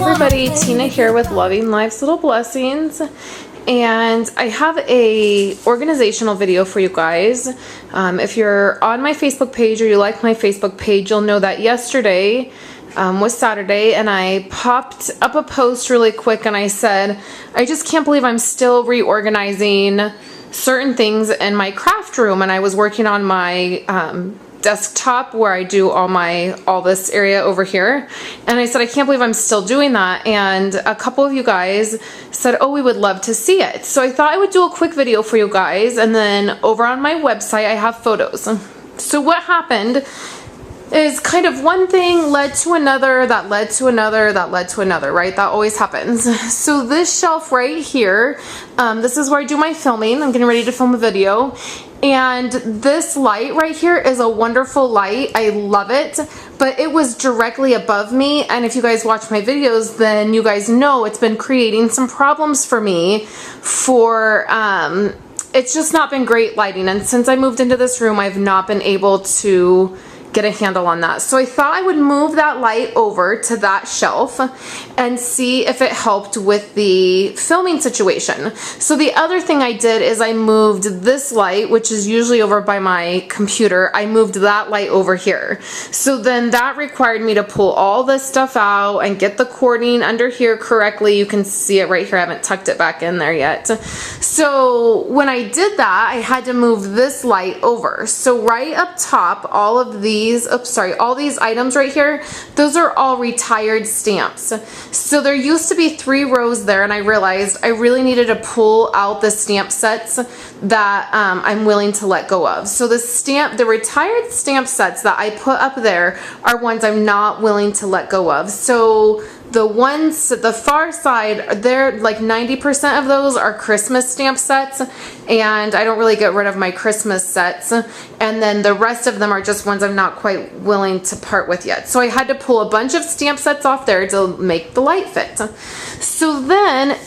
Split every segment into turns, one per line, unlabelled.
everybody, Tina here with Loving Life's Little Blessings, and I have a organizational video for you guys. If you're on my Facebook page or you like my Facebook page, you'll know that yesterday was Saturday, and I popped up a post really quick and I said, I just can't believe I'm still reorganizing certain things in my craft room, and I was working on my desktop where I do all this area over here, and I said I can't believe I'm still doing that, and a couple of you guys said, oh, we would love to see it. So I thought I would do a quick video for you guys, and then over on my website I have photos. So what happened is kind of one thing led to another, that led to another, that led to another, right? That always happens. So this shelf right here, this is where I do my filming. I'm getting ready to film a video. And this light right here is a wonderful light. I love it, but it was directly above me. And if you guys watch my videos, then you guys know it's been creating some problems for me for, it's just not been great lighting. And since I moved into this room, I've not been able to get a handle on that. So I thought I would move that light over to that shelf and see if it helped with the filming situation. So the other thing I did is I moved this light, which is usually over by my computer, I moved that light over here. So then that required me to pull all this stuff out and get the cording under here correctly. You can see it right here. I haven't tucked it back in there yet. So when I did that, I had to move this light over. So right up top, all of these, all these items right here, those are all retired stamps. So there used to be 3 rows there, and I realized I really needed to pull out the stamp sets that I'm willing to let go of. So the retired stamp sets that I put up there are ones I'm not willing to let go of. So the ones at the far side, they're like 90% of those are Christmas stamp sets, and I don't really get rid of my Christmas sets. And then the rest of them are just ones I'm not quite willing to part with yet. So I had to pull a bunch of stamp sets off there to make the light fit. So then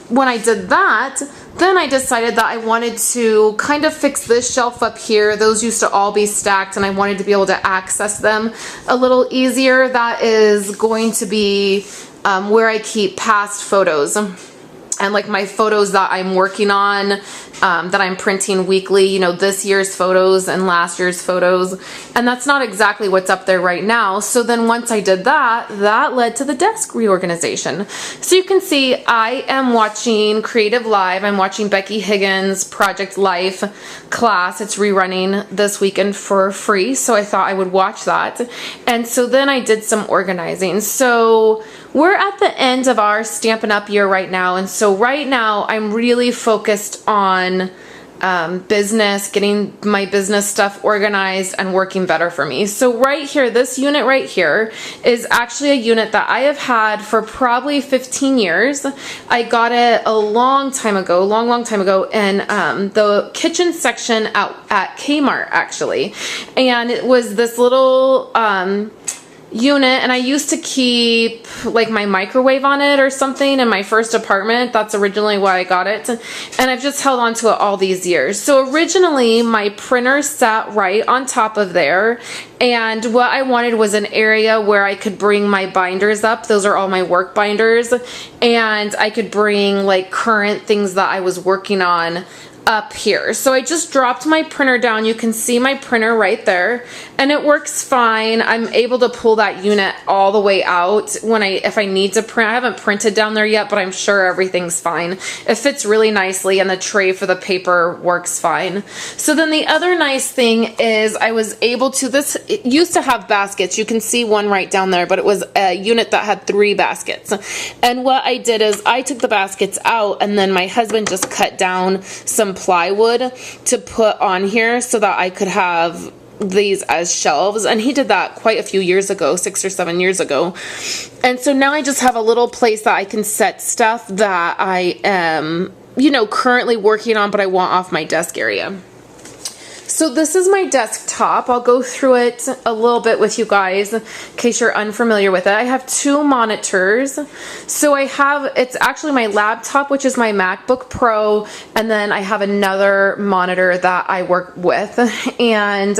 when I did that, then I decided that I wanted to kind of fix this shelf up here. Those used to all be stacked, and I wanted to be able to access them a little easier. That is going to be where I keep past photos and like my photos that I'm working on, that I'm printing weekly, you know, this year's photos and last year's photos. And that's not exactly what's up there right now. So then once I did that, that led to the desk reorganization. So you can see I am watching Creative Live. I'm watching Becky Higgins' Project Life class. It's rerunning this weekend for free. So I thought I would watch that. And so then I did some organizing. So we're at the end of our Stampin' Up year right now, and so right now I'm really focused on business, getting my business stuff organized and working better for me. So right here, this unit right here is actually a unit that I have had for probably 15 years. I got it a long time ago, long time ago, in the kitchen section at Kmart actually, and it was this little unit, and I used to keep like my microwave on it or something in my first apartment. That's originally why I got it, and I've just held on to it all these years. So originally my printer sat right on top of there, and what I wanted was an area where I could bring my binders up. Those are all my work binders, and I could bring like current things that I was working on up here. So I just dropped my printer down. You can see my printer right there, and it works fine. I'm able to pull that unit all the way out if I need to print. I haven't printed down there yet, but I'm sure everything's fine. It fits really nicely, and the tray for the paper works fine. So then the other nice thing is I was able to, it used to have baskets. You can see one right down there, but it was a unit that had 3 baskets. And what I did is I took the baskets out, and then my husband just cut down some plywood to put on here so that I could have these as shelves, and he did that quite a few years ago, 6 or 7 years ago. And so now I just have a little place that I can set stuff that I am, you know, currently working on, but I want off my desk area. So this is my desktop. I'll go through it a little bit with you guys in case you're unfamiliar with it. I have 2 monitors. So I have, it's actually my laptop, which is my MacBook Pro, and then I have another monitor that I work with. And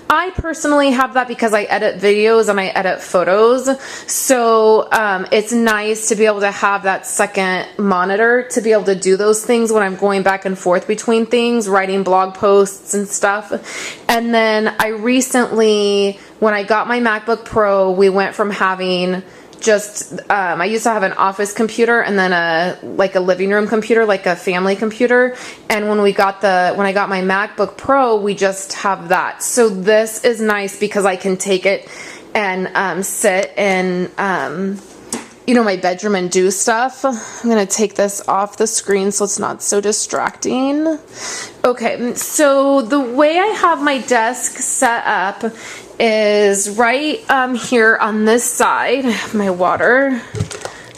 I personally have that because I edit videos and I edit photos. So it's nice to be able to have that second monitor to be able to do those things when I'm going back and forth between things, writing blog posts and stuff. And then I recently, when I got my MacBook Pro, we went from having just, I used to have an office computer and then a living room computer, like a family computer. And when I got my MacBook Pro, we just have that. So this is nice because I can take it and sit in, you know, my bedroom and do stuff. I'm gonna take this off the screen so it's not so distracting. Okay, so the way I have my desk set up is right here on this side. I have my water,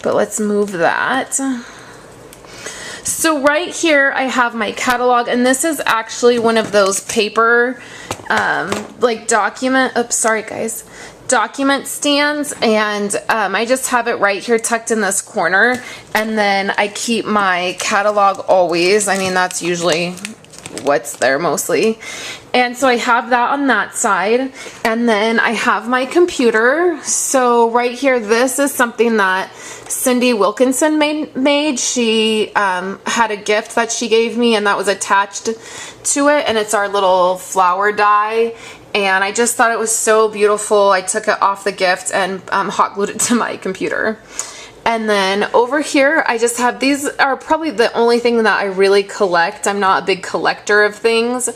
but let's move that. So right here I have my catalog, and this is actually one of those paper like document, oops, sorry guys, document stands, and I just have it right here tucked in this corner, and then I keep my catalog always. I mean, that's usually what's there mostly. And so I have that on that side, and then I have my computer. So right here, this is something that Cindy Wilkinson made. She had a gift that she gave me, and that was attached to it, and it's our little flower die. And I just thought it was so beautiful. I took it off the gift and hot glued it to my computer. And then over here, I just have, these are probably the only thing that I really collect. I'm not a big collector of things,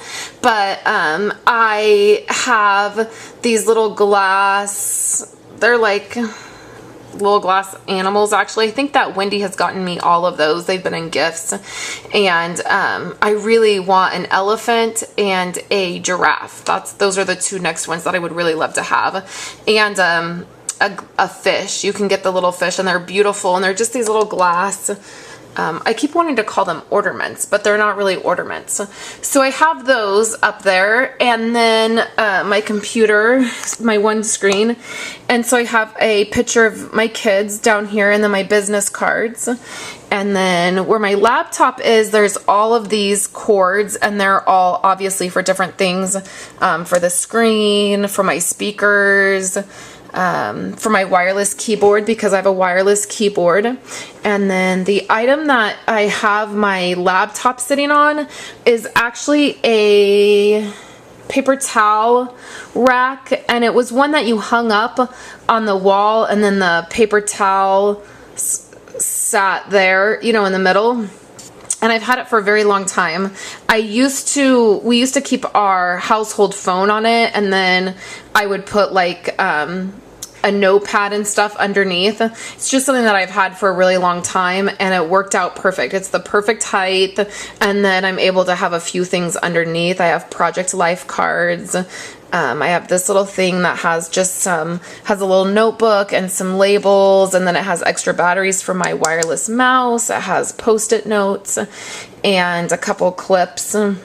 but I have these little glass, they're like little glass animals actually. I think that Wendy has gotten me all of those. They've been in gifts. And I really want an elephant and a giraffe. Those are the 2 next ones that I would really love to have. And a fish. You can get the little fish, and they're beautiful, and they're just these little glass, I keep wanting to call them ornaments, but they're not really ornaments. So I have those up there, and then my computer, my one screen, and so I have a picture of my kids down here, and then my business cards. And then where my laptop is, there's all of these cords, and they're all obviously for different things, for the screen, for my speakers, for my wireless keyboard, because I have a wireless keyboard. And then the item that I have my laptop sitting on is actually a paper towel rack, and it was one that you hung up on the wall, and then the paper towel sat there, you know, in the middle. And I've had it for a very long time. We used to keep our household phone on it, and then I would put like a notepad and stuff underneath. It's just something that I've had for a really long time, and it worked out perfect. It's the perfect height, and then I'm able to have a few things underneath. I have Project Life cards. I have this little thing that has just has a little notebook and some labels, and then it has extra batteries for my wireless mouse. It has Post-it notes and a couple clips, and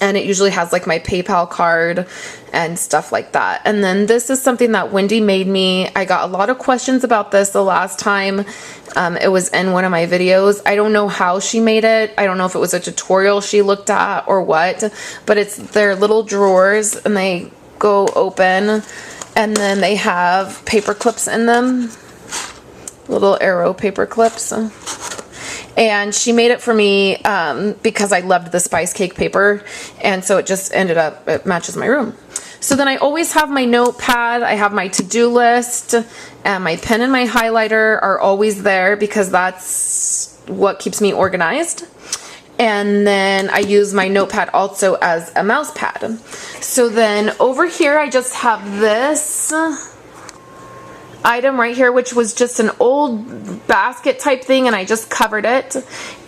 it usually has like my PayPal card and stuff like that. And then this is something that Wendy made me. I got a lot of questions about this the last time it was in one of my videos. I don't know how she made it. I don't know if it was a tutorial she looked at or what, but it's their little drawers, and they go open, and then they have paper clips in them, little arrow paper clips. And she made it for me because I loved the spice cake paper, and so it just ended up, it matches my room. So then I always have my notepad, I have my to-do list, and my pen and my highlighter are always there because that's what keeps me organized. And then I use my notepad also as a mouse pad. So then over here I just have this item right here, which was just an old basket type thing, and I just covered it.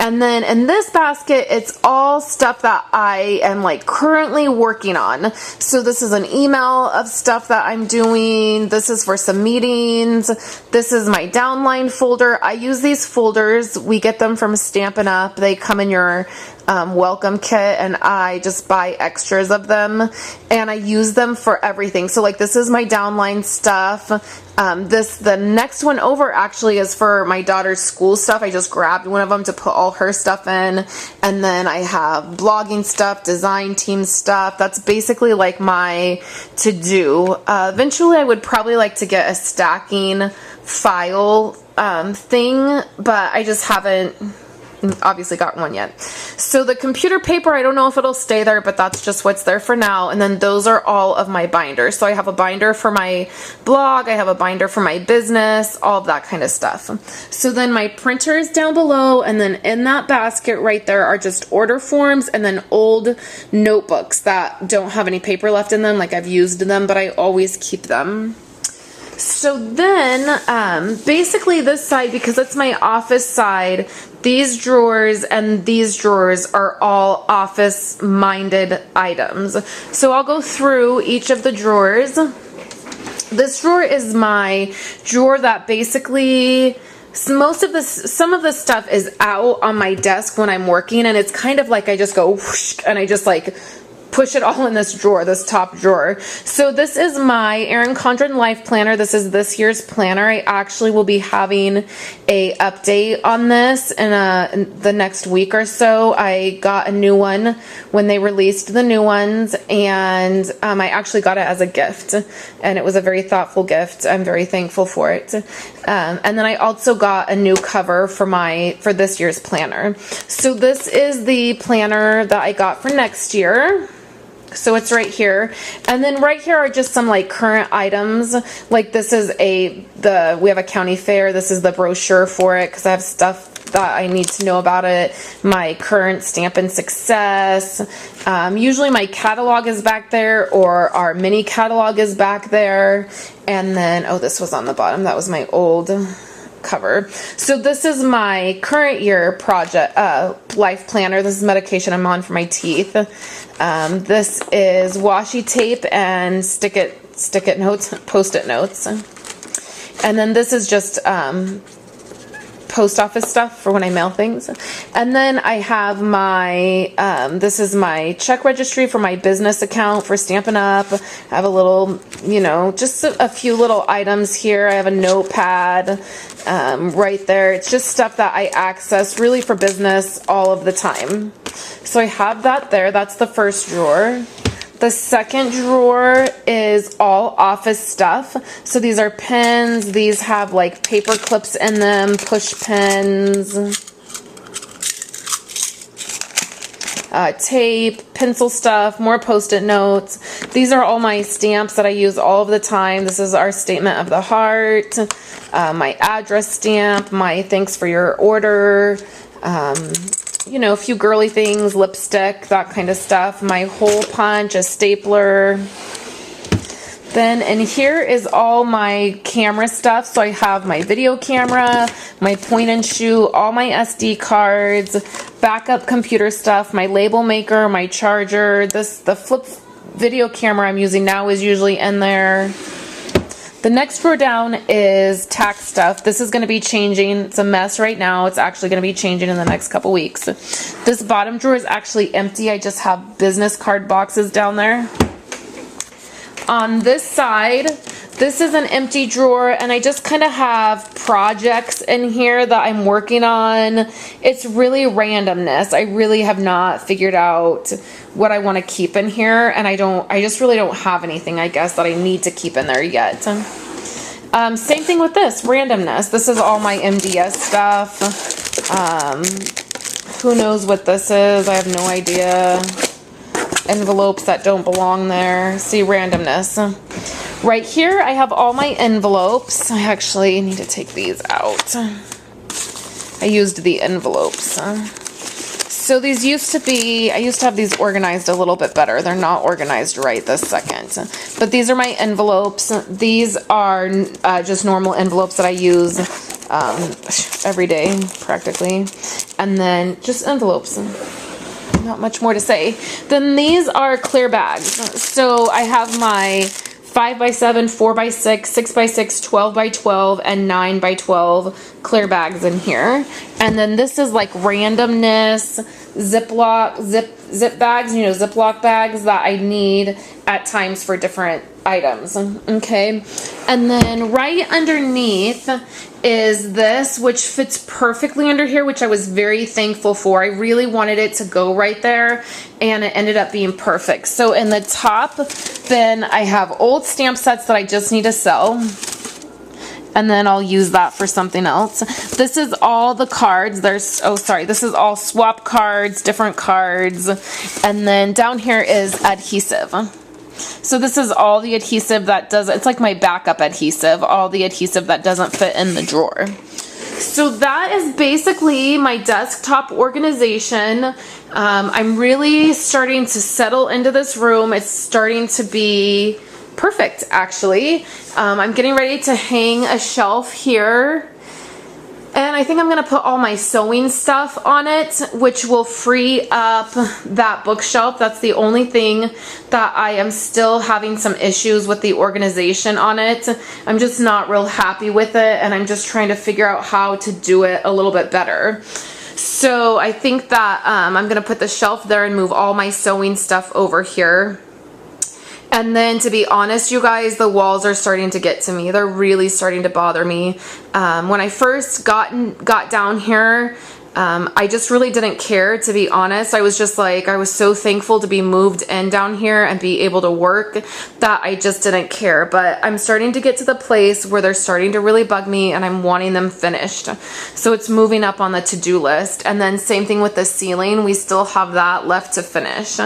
And then in this basket, it's all stuff that I am like currently working on. So this is an email of stuff that I'm doing. This is for some meetings. This is my downline folder. I use these folders. We get them from Stampin' Up. They come in your welcome kit, and I just buy extras of them and I use them for everything. So like this is my downline stuff. The next one over actually is for my daughter's school stuff. I just grabbed one of them to put all her stuff in. And then I have blogging stuff, design team stuff. That's basically like my to-do. Eventually I would probably like to get a stacking file thing, but I just haven't obviously got one yet. So the computer paper, I don't know if it'll stay there, but that's just what's there for now. And then those are all of my binders. So I have a binder for my blog, I have a binder for my business, all of that kind of stuff. So then my printer is down below, and then in that basket right there are just order forms and then old notebooks that don't have any paper left in them. Like I've used them, but I always keep them. So then, basically this side, because it's my office side, these drawers and these drawers are all office-minded items. So I'll go through each of the drawers. This drawer is my drawer that basically, some of the stuff is out on my desk when I'm working, and it's kind of like I just go whoosh, and I just like push it all in this drawer, this top drawer. So this is my Erin Condren Life Planner. This is this year's planner. I actually will be having a update on this in the next week or so. I got a new one when they released the new ones, and I actually got it as a gift, and it was a very thoughtful gift. I'm very thankful for it. And then I also got a new cover for this year's planner. So this is the planner that I got for next year. So it's right here, and then right here are just some like current items. Like this is we have a county fair. This is the brochure for it because I have stuff that I need to know about it. My current Stampin' Success. Usually my catalog is back there, or our mini catalog is back there. And then, oh, this was on the bottom. That was my old cover. So this is my current year project life planner. This is medication I'm on for my teeth. This is washi tape and stick-it notes, post-it notes. And then this is just post office stuff for when I mail things. And then I have my, this is my check registry for my business account for Stampin' Up. I have a little, just a few little items here. I have a notepad right there. It's just stuff that I access really for business all of the time. So I have that there. That's the first drawer. The second drawer is all office stuff. So these are pens. These have like paper clips in them, push pens, tape, pencil stuff, more post-it notes. These are all my stamps that I use all of the time. This is our statement of the heart, my address stamp, my thanks for your order, a few girly things, lipstick, that kind of stuff. My hole punch, a stapler. Then in here is all my camera stuff. So I have my video camera, my point and shoot, all my SD cards, backup computer stuff, my label maker, my charger. The flip video camera I'm using now is usually in there. The next drawer down is tax stuff. This is going to be changing. It's a mess right now. It's actually going to be changing in the next couple weeks. This bottom drawer is actually empty. I just have business card boxes down there. On this side, this is an empty drawer, and I just kind of have projects in here that I'm working on. It's really randomness. I really have not figured out what I want to keep in here, and I just really don't have anything, I guess, that I need to keep in there yet. Same thing with this, randomness. This is all my MDS stuff. Who knows what this is? I have no idea. Envelopes that don't belong there. See, randomness. Right here, I have all my envelopes. I actually need to take these out. I used the envelopes. So these used to be, I used to have these organized a little bit better. They're not organized right this second. But these are my envelopes. These are just normal envelopes that I use every day, practically. And then just envelopes. Not much more to say. Then these are clear bags. So I have my 5x7, 4x6, 6x6, 12x12, and 9x12 clear bags in here. And then this is like randomness, zip bags, you know, Ziploc bags that I need at times for different items. Okay. And then right underneath is this, which fits perfectly under here, which I was very thankful for. I really wanted it to go right there, and it ended up being perfect. So in the top bin, I have old stamp sets that I just need to sell. And then I'll use that for something else. This is all the cards. This is all swap cards, different cards. And then down here is adhesive. So this is all the adhesive that does, it's like my backup adhesive, all the adhesive that doesn't fit in the drawer. So that is basically my desktop organization. I'm really starting to settle into this room. It's starting to be perfect, actually. I'm getting ready to hang a shelf here, and I think I'm gonna put all my sewing stuff on it, which will free up that bookshelf. That's the only thing that I am still having some issues with the organization on it. I'm just not real happy with it, and I'm just trying to figure out how to do it a little bit better. So I think that I'm gonna put the shelf there and move all my sewing stuff over here. And then, to be honest, you guys, the walls are starting to get to me. They're really starting to bother me. When I first got down here, I just really didn't care, to be honest. I was just like, I was so thankful to be moved in down here and be able to work that I just didn't care. But I'm starting to get to the place where they're starting to really bug me, and I'm wanting them finished. So it's moving up on the to-do list. And then same thing with the ceiling. We still have that left to finish.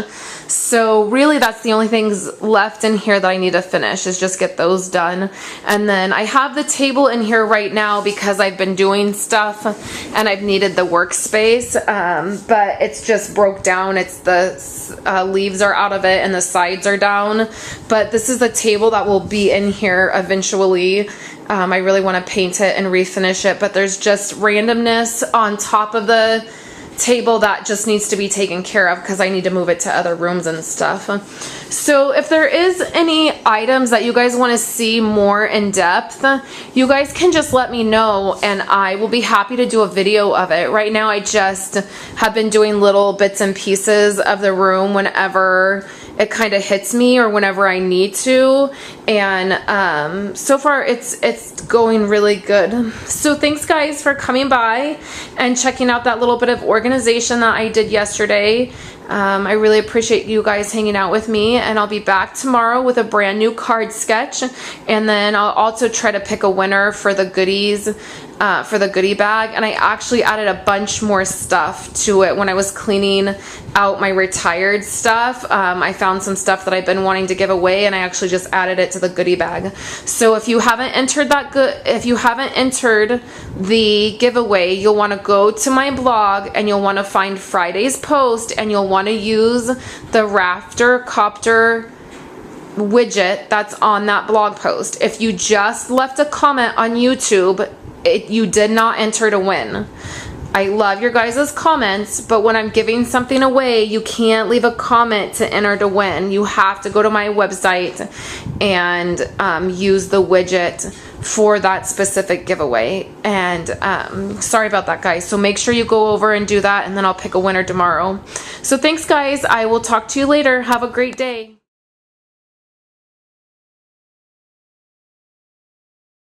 So really that's the only things left in here that I need to finish, is just get those done. And then I have the table in here right now because I've been doing stuff and I've needed the workspace, but it's just broke down. It's the leaves are out of it and the sides are down. But this is the table that will be in here eventually. I really want to paint it and refinish it, but there's just randomness on top of the table that just needs to be taken care of because I need to move it to other rooms and stuff. So if there is any items that you guys want to see more in depth, you guys can just let me know and I will be happy to do a video of it. Right now I just have been doing little bits and pieces of the room whenever it kind of hits me or whenever I need to, and so far it's going really good. So thanks guys for coming by and checking out that little bit of organization that I did yesterday. I really appreciate you guys hanging out with me, and I'll be back tomorrow with a brand new card sketch, and then I'll also try to pick a winner for the goodies, for the goodie bag. And I actually added a bunch more stuff to it when I was cleaning out my retired stuff. I found some stuff that I've been wanting to give away, and I actually just added it to the goodie bag. So if you haven't entered the giveaway, you'll want to go to my blog and you'll want to find Friday's post, and you'll want to use the rafter copter widget that's on that blog post. If you just left a comment on YouTube, you did not enter to win. I love your guys' comments, but when I'm giving something away, you can't leave a comment to enter to win. You have to go to my website and use the widget for that specific giveaway. And sorry about that, guys. So make sure you go over and do that, and then I'll pick a winner tomorrow. So thanks, guys. I will talk to you later. Have a great day.